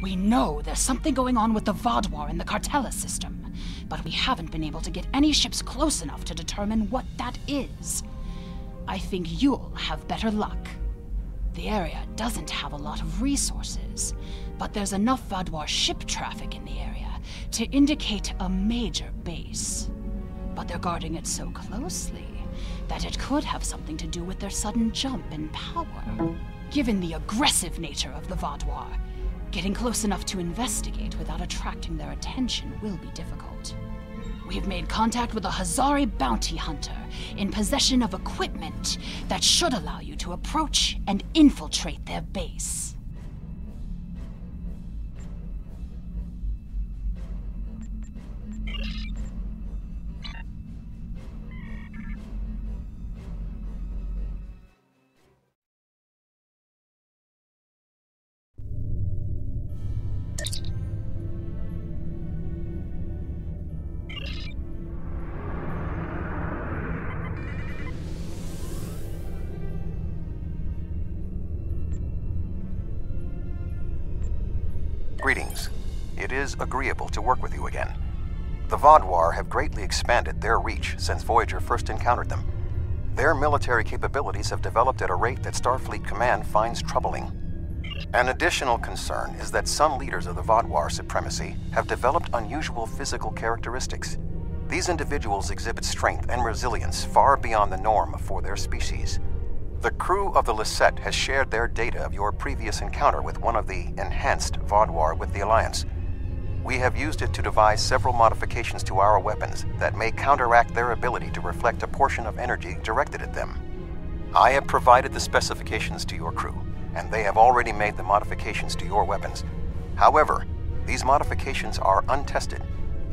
We know there's something going on with the Vaadwaur in the Cartella system, but we haven't been able to get any ships close enough to determine what that is. I think you'll have better luck. The area doesn't have a lot of resources, but there's enough Vaadwaur ship traffic in the area to indicate a major base. But they're guarding it so closely that it could have something to do with their sudden jump in power. Given the aggressive nature of the Vaadwaur, getting close enough to investigate without attracting their attention will be difficult. We've made contact with a Hazari bounty hunter in possession of equipment that should allow you to approach and infiltrate their base. Greetings. It is agreeable to work with you again. The Vaadwaur have greatly expanded their reach since Voyager first encountered them. Their military capabilities have developed at a rate that Starfleet Command finds troubling. An additional concern is that some leaders of the Vaadwaur supremacy have developed unusual physical characteristics. These individuals exhibit strength and resilience far beyond the norm for their species. The crew of the Deceit has shared their data of your previous encounter with one of the enhanced Vaadwaur with the Alliance. We have used it to devise several modifications to our weapons that may counteract their ability to reflect a portion of energy directed at them. I have provided the specifications to your crew, and they have already made the modifications to your weapons. However, these modifications are untested.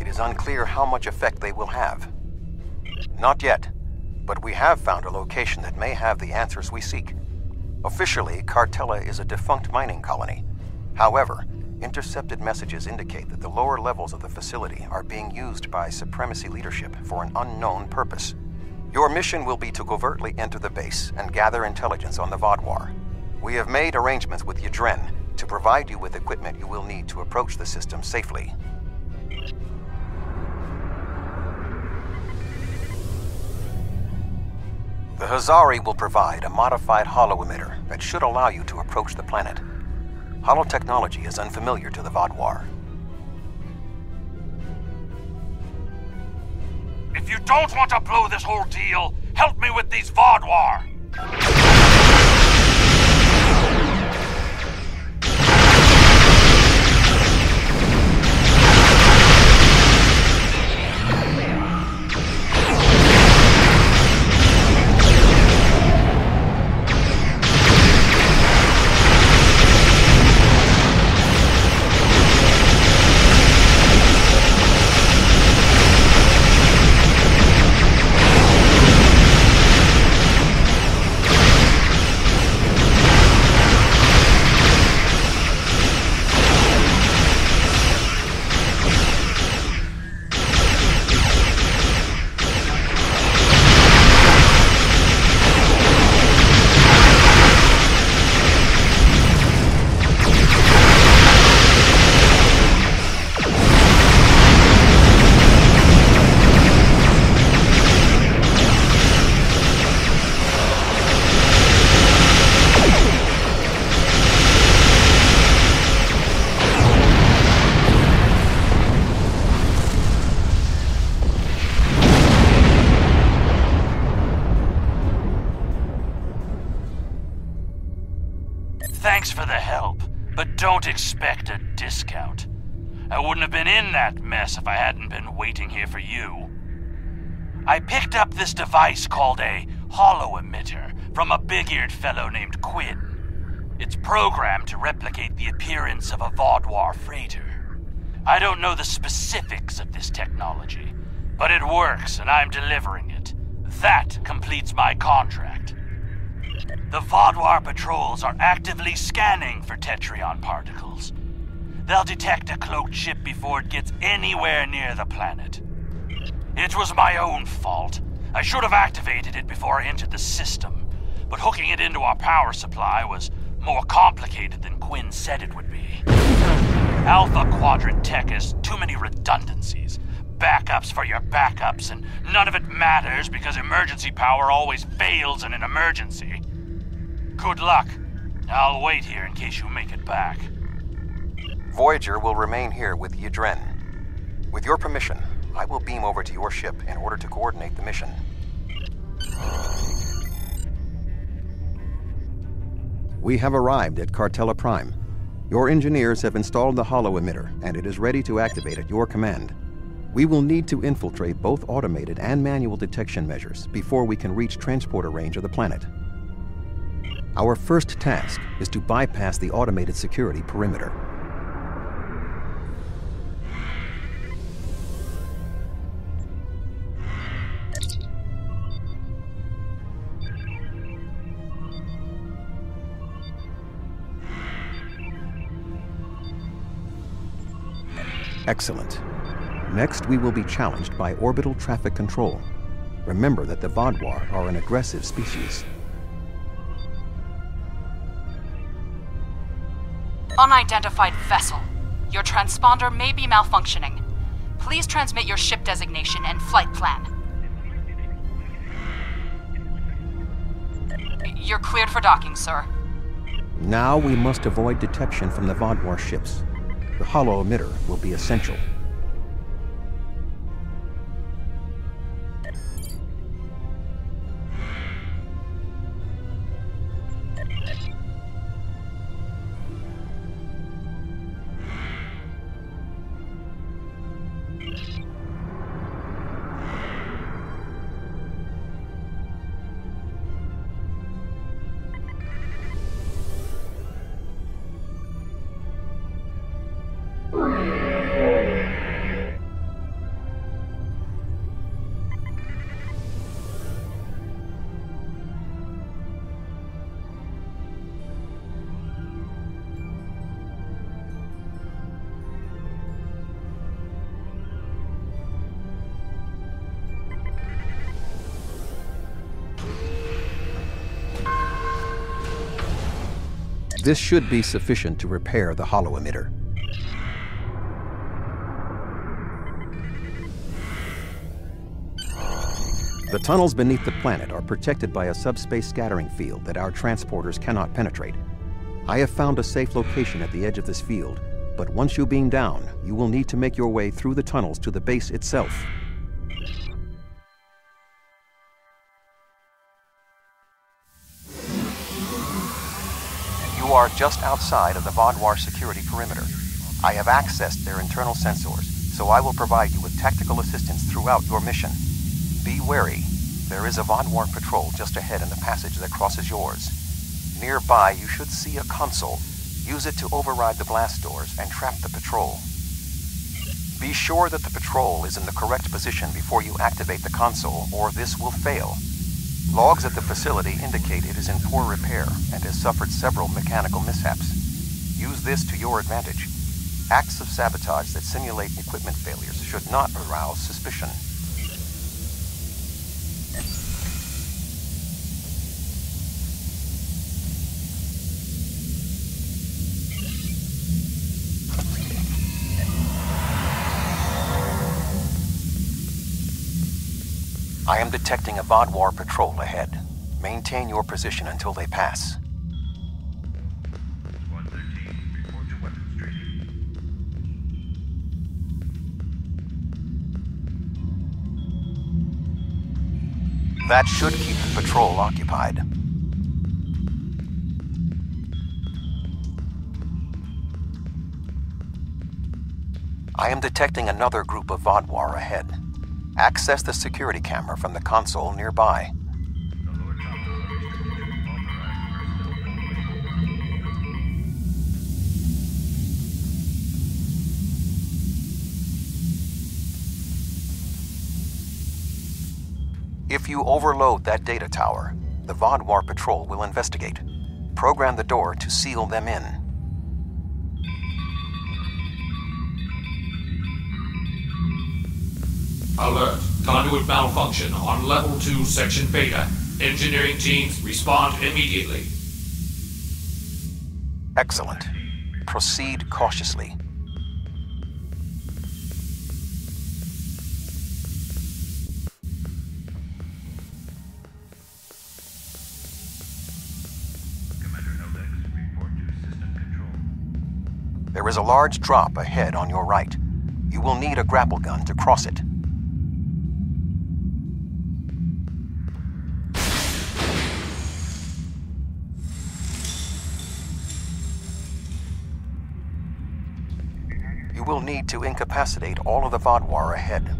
It is unclear how much effect they will have. Not yet. But we have found a location that may have the answers we seek. Officially, Cartella is a defunct mining colony. However, intercepted messages indicate that the lower levels of the facility are being used by Supremacy leadership for an unknown purpose. Your mission will be to covertly enter the base and gather intelligence on the Vaadwaur. We have made arrangements with Yadren to provide you with equipment you will need to approach the system safely. The Hazari will provide a modified holo-emitter that should allow you to approach the planet. Holo-technology is unfamiliar to the Vaadwaur. If you don't want to blow this whole deal, help me with these Vaadwaur! Thanks for the help, but don't expect a discount. I wouldn't have been in that mess if I hadn't been waiting here for you. I picked up this device called a holo-emitter from a big-eared fellow named Quinn. It's programmed to replicate the appearance of a Vaadwaur freighter. I don't know the specifics of this technology, but it works and I'm delivering it. That completes my contract. The Vaadwaur patrols are actively scanning for Tetrion particles. They'll detect a cloaked ship before it gets anywhere near the planet. It was my own fault. I should have activated it before I entered the system, but hooking it into our power supply was More complicated than Quinn said it would be. Alpha Quadrant tech has too many redundancies. Backups for your backups, and none of it matters because emergency power always fails in an emergency. Good luck. I'll wait here in case you make it back. Voyager will remain here with Yadren. With your permission, I will beam over to your ship in order to coordinate the mission. We have arrived at Cartella Prime. Your engineers have installed the holo emitter, and it is ready to activate at your command. We will need to infiltrate both automated and manual detection measures before we can reach transporter range of the planet. Our first task is to bypass the automated security perimeter. Excellent. Next, we will be challenged by orbital traffic control. Remember that the Vaadwaur are an aggressive species. Unidentified vessel. Your transponder may be malfunctioning. Please transmit your ship designation and flight plan. You're cleared for docking, sir. Now we must avoid detection from the Vaadwaur ships. The holo emitter will be essential. This should be sufficient to repair the holo emitter. The tunnels beneath the planet are protected by a subspace scattering field that our transporters cannot penetrate. I have found a safe location at the edge of this field, but once you beam down, you will need to make your way through the tunnels to the base itself. You are just outside of the Vaadwaur security perimeter. I have accessed their internal sensors, so I will provide you with tactical assistance throughout your mission. Be wary. There is a Vaadwaur patrol just ahead in the passage that crosses yours. Nearby, you should see a console. Use it to override the blast doors and trap the patrol. Be sure that the patrol is in the correct position before you activate the console, or this will fail. Logs at the facility indicate it is in poor repair and has suffered several mechanical mishaps. Use this to your advantage. Acts of sabotage that simulate equipment failures should not arouse suspicion. I am detecting a Vaadwaur patrol ahead. Maintain your position until they pass. 113, report to weapons training. That should keep the patrol occupied. I am detecting another group of Vaadwaur ahead. Access the security camera from the console nearby. The lower tower understood. Authorized personnel. If you overload that data tower, the Vaadwaur patrol will investigate. Program the door to seal them in. Alert. Conduit malfunction on Level 2, Section Beta. Engineering teams, respond immediately. Excellent. Proceed cautiously. Commander Eldex, report to system control. There is a large drop ahead on your right. You will need a grapple gun to cross it. You will need to incapacitate all of the Vodwar ahead.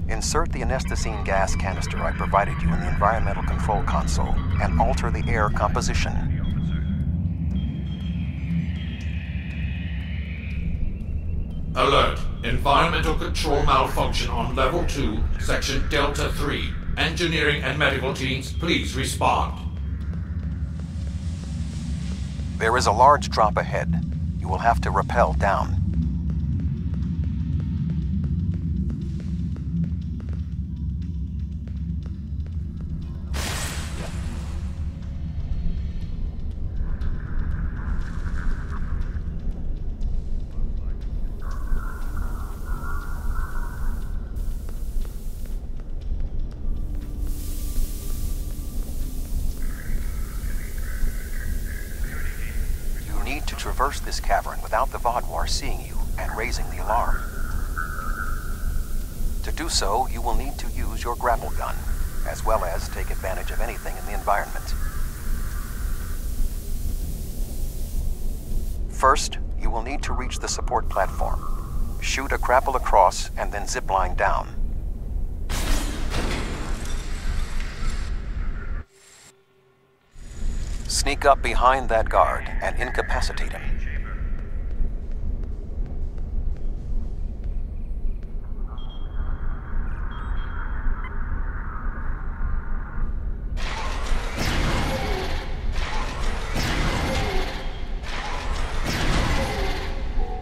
Insert the anesthetine gas canister I provided you in the environmental control console and alter the air composition. Alert. Environmental control malfunction on level 2, section Delta 3. Engineering and medical teams, please respond. There is a large drop ahead. You will have to rappel down. Traverse this cavern without the Vodwar seeing you and raising the alarm. To do so, you will need to use your grapple gun, as well as take advantage of anything in the environment. First, you will need to reach the support platform. Shoot a grapple across and then zipline down. Sneak up behind that guard and incapacitate him.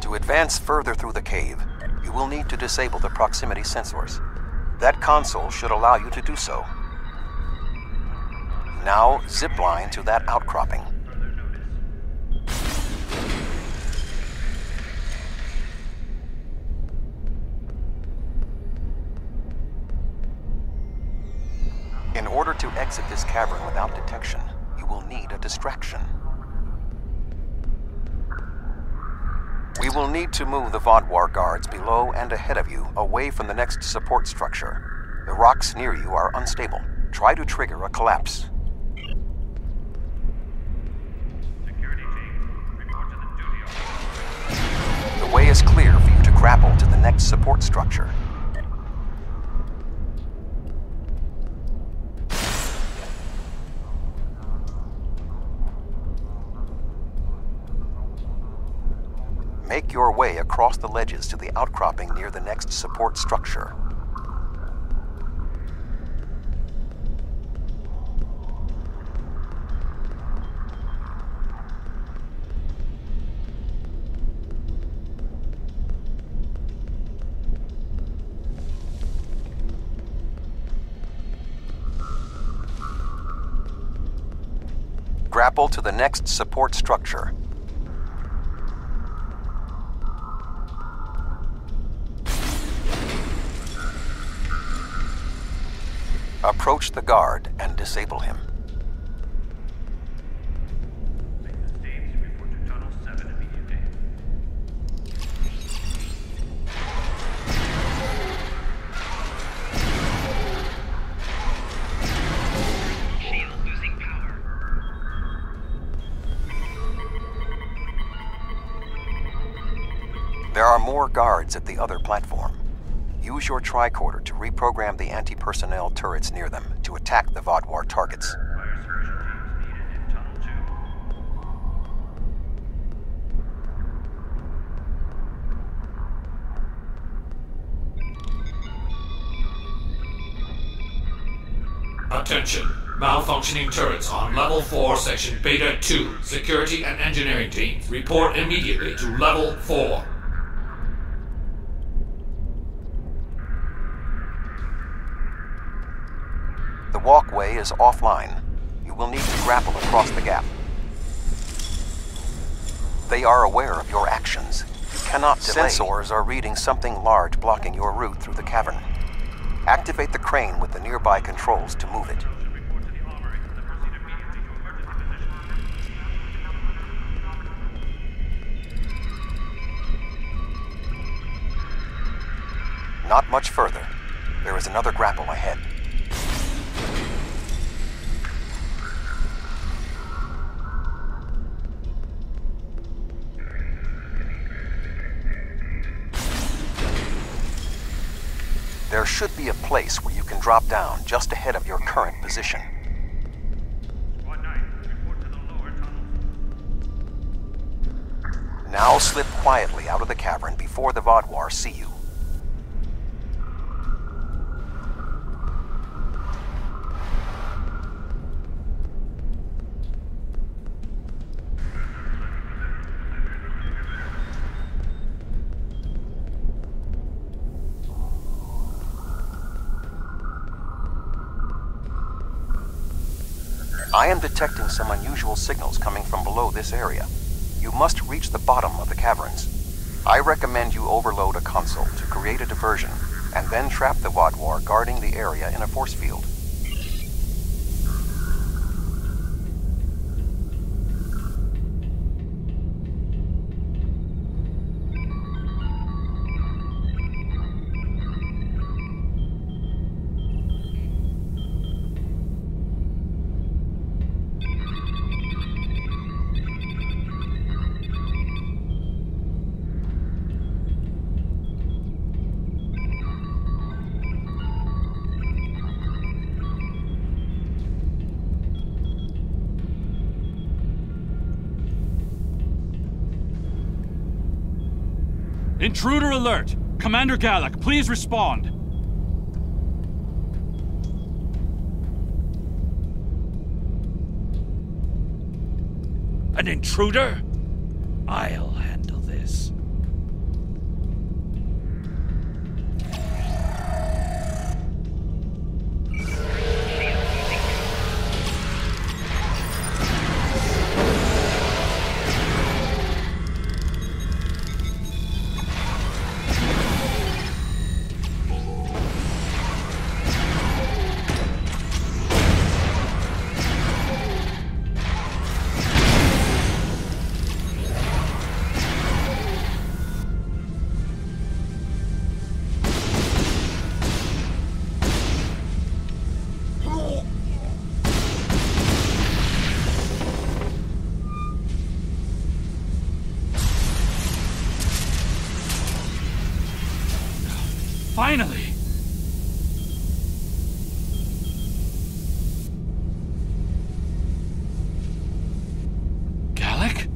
To advance further through the cave, you will need to disable the proximity sensors. That console should allow you to do so. Now, zipline to that outcropping. In order to exit this cavern without detection, you will need a distraction. We will need to move the Vodwar guards below and ahead of you, away from the next support structure. The rocks near you are unstable. Try to trigger a collapse. The way is clear for you to grapple to the next support structure. Make your way across the ledges to the outcropping near the next support structure. Grapple to the next support structure. Approach the guard and disable him. States report to Tunnel 7 immediately. Shield losing power. There are more guards at the other platform. Use your tricorder to reprogram the anti-personnel turrets near them to attack the Vodwar targets. Fire suppression teams needed in Tunnel 2. Attention. Malfunctioning turrets on level 4, section Beta 2. Security and engineering teams, report immediately to level 4. The walkway is offline. You will need to grapple across the gap. They are aware of your actions. You cannot delay. Sensors are reading something large blocking your route through the cavern. Activate the crane with the nearby controls to move it. Not much further. There is another grapple ahead. There should be a place where you can drop down just ahead of your current position. Squad 9, report to the lower tunnels. Now slip quietly out of the cavern before the Vaadwaur see you. I am detecting some unusual signals coming from below this area. You must reach the bottom of the caverns. I recommend you overload a console to create a diversion, and then trap the Vaadwaur guarding the area in a force field. Intruder alert! Commander Galak, please respond! An intruder? I'll handle this. Finally! Galak?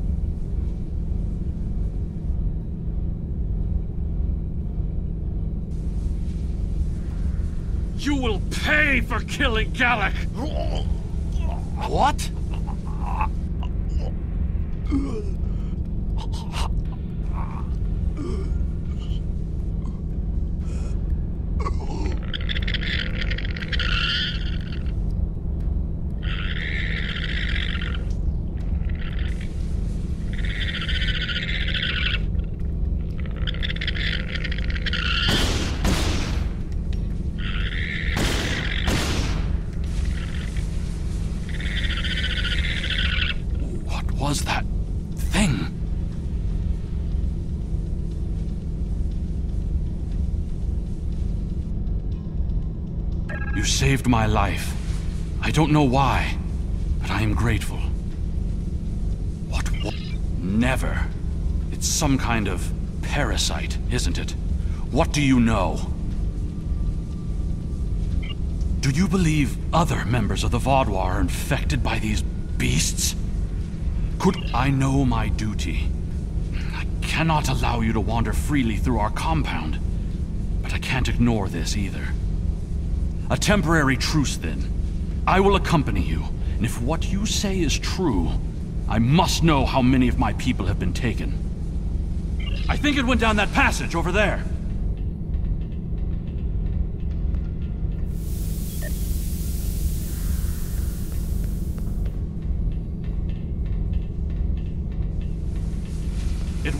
You will pay for killing Galak! What? Was that thing? You saved my life. I don't know why, but I am grateful. What? Never. It's some kind of parasite, isn't it? What do you know? Do you believe other members of the Vaadwaur are infected by these beasts? Could I know my duty? I cannot allow you to wander freely through our compound, but I can't ignore this either. A temporary truce, then. I will accompany you, and if what you say is true, I must know how many of my people have been taken. I think it went down that passage over there.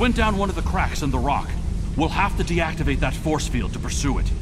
went down one of the cracks in the rock. We'll have to deactivate that force field to pursue it.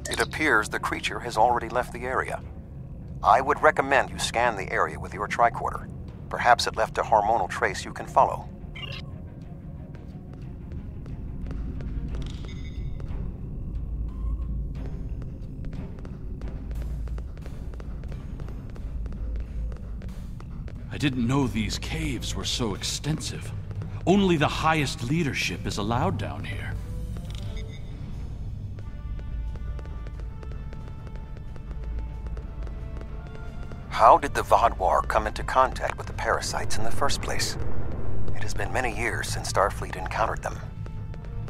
It appears the creature has already left the area. I would recommend you scan the area with your tricorder. Perhaps it left a hormonal trace you can follow. I didn't know these caves were so extensive. Only the highest leadership is allowed down here. How did the Vaadwaur come into contact with the parasites in the first place? It has been many years since Starfleet encountered them.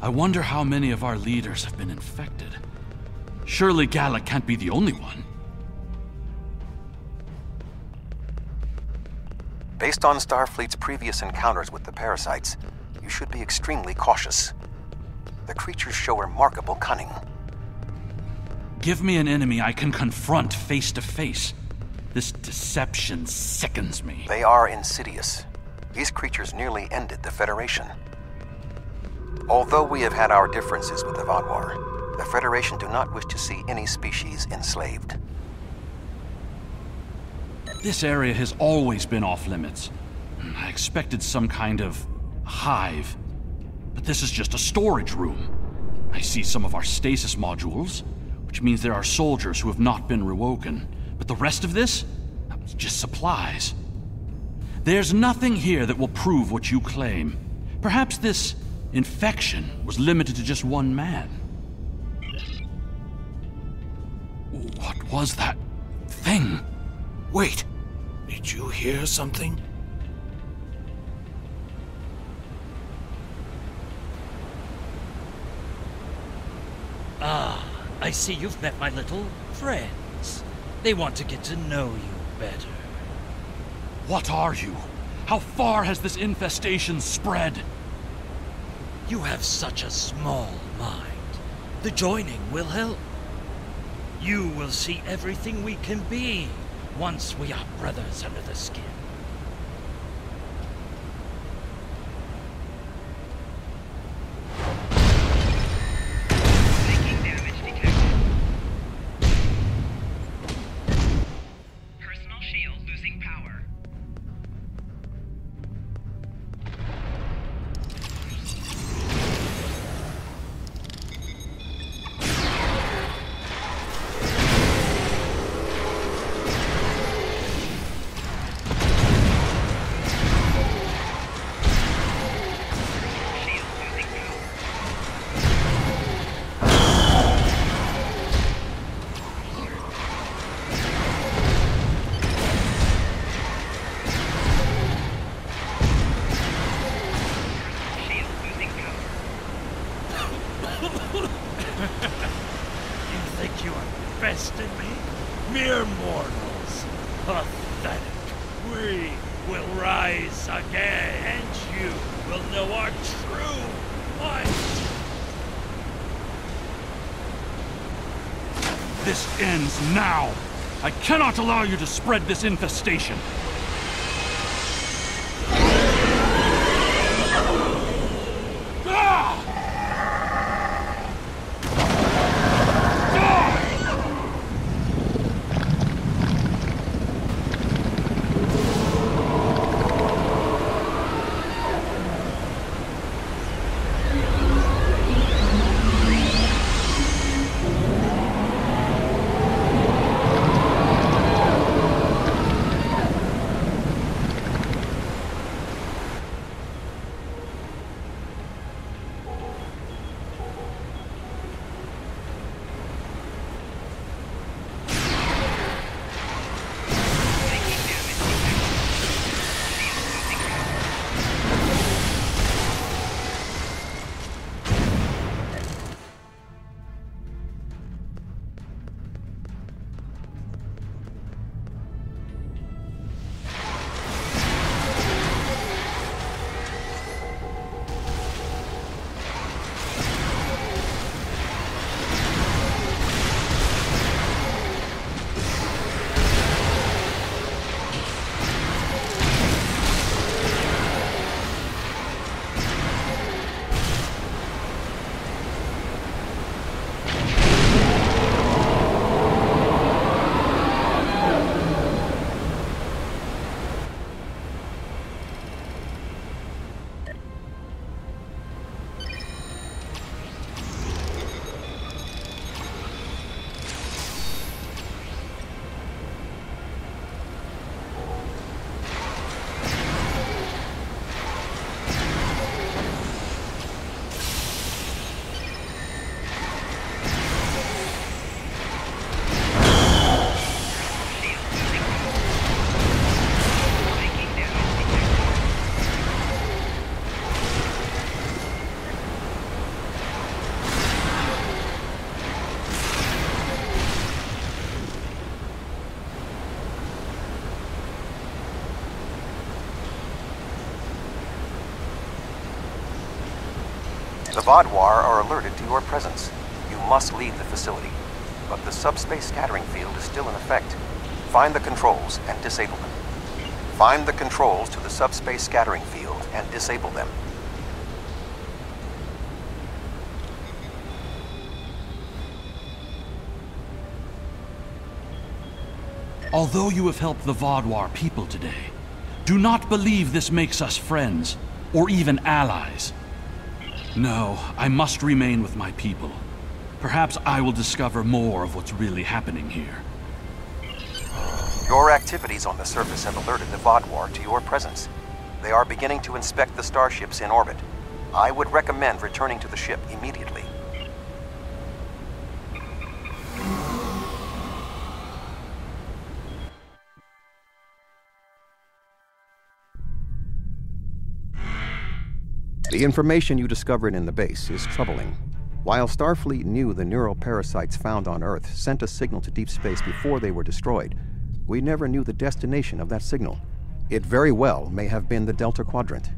I wonder how many of our leaders have been infected. Surely Gallic can't be the only one. Based on Starfleet's previous encounters with the parasites, you should be extremely cautious. The creatures show remarkable cunning. Give me an enemy I can confront face to face. This deception sickens me. They are insidious. These creatures nearly ended the Federation. Although we have had our differences with the Vaadwaur, the Federation do not wish to see any species enslaved. This area has always been off limits. I expected some kind of hive, but this is just a storage room. I see some of our stasis modules, which means there are soldiers who have not been rewoken. But the rest of this? It's just supplies. There's nothing here that will prove what you claim. Perhaps this infection was limited to just one man. What was that thing? Wait, did you hear something? Ah, I see you've met my little friends. They want to get to know you better. What are you? How far has this infestation spread? You have such a small mind. The joining will help. You will see everything we can be once we are brothers under the skin. Taking damage detected. Personal shield losing power. Shield losing power. Shield losing power. You think you are besting me? Mere mortals. Pathetic. We will rise again, and you will know our true might. This ends now! I cannot allow you to spread this infestation! Ah! Ah! The Vaadwaur are alerted to your presence. You must leave the facility, but the subspace scattering field is still in effect. Find the controls and disable them. Find the controls to the subspace scattering field and disable them. Although you have helped the Vaadwaur people today, do not believe this makes us friends, or even allies. No, I must remain with my people. Perhaps I will discover more of what's really happening here. Your activities on the surface have alerted the Vaadwaur to your presence. They are beginning to inspect the starships in orbit. I would recommend returning to the ship immediately. The information you discovered in the base is troubling. While Starfleet knew the neural parasites found on Earth sent a signal to deep space before they were destroyed, we never knew the destination of that signal. It very well may have been the Delta Quadrant.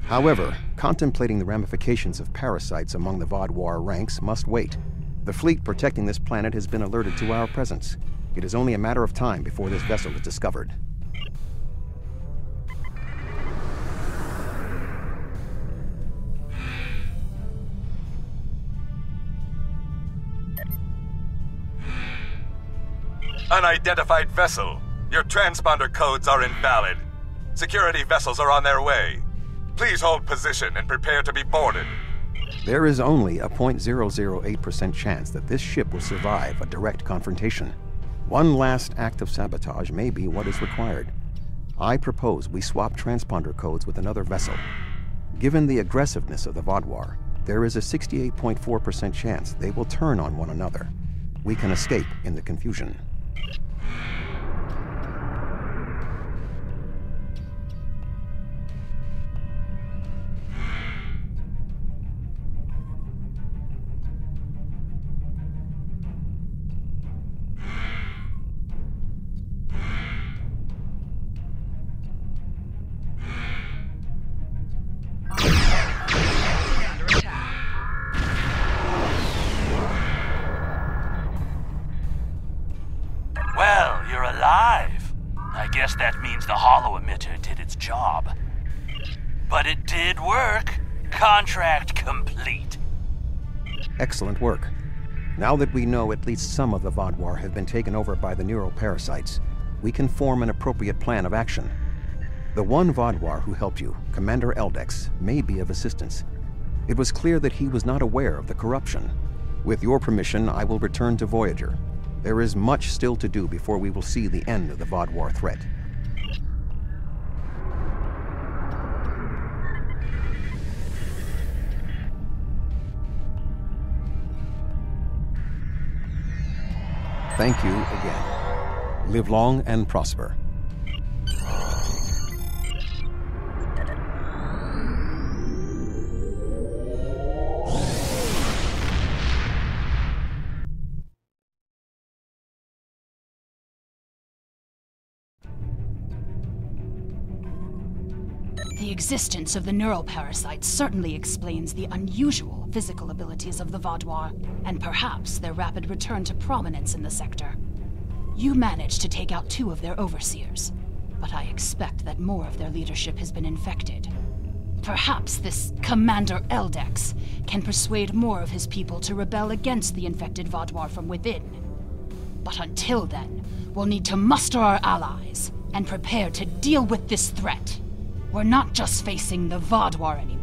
However, contemplating the ramifications of parasites among the Vaadwaur ranks must wait. The fleet protecting this planet has been alerted to our presence. It is only a matter of time before this vessel is discovered. Unidentified vessel. Your transponder codes are invalid. Security vessels are on their way. Please hold position and prepare to be boarded. There is only a 0.008% chance that this ship will survive a direct confrontation. One last act of sabotage may be what is required. I propose we swap transponder codes with another vessel. Given the aggressiveness of the Vaadwaur, there is a 68.4% chance they will turn on one another. We can escape in the confusion. Well, you're alive. I guess that means the holo emitter did its job. But it did work. Contract complete. Excellent work. Now that we know at least some of the Vaadwaur have been taken over by the neural parasites, we can form an appropriate plan of action. The one Vaadwaur who helped you, Commander Eldex, may be of assistance. It was clear that he was not aware of the corruption. With your permission, I will return to Voyager. There is much still to do before we will see the end of the Vaadwaur threat. Thank you again. Live long and prosper. The existence of the neural parasites certainly explains the unusual physical abilities of the Vaadwaur, and perhaps their rapid return to prominence in the sector. You managed to take out 2 of their overseers, but I expect that more of their leadership has been infected. Perhaps this Commander Eldex can persuade more of his people to rebel against the infected Vaadwaur from within. But until then, we'll need to muster our allies and prepare to deal with this threat. We're not just facing the Vaadwaur anymore.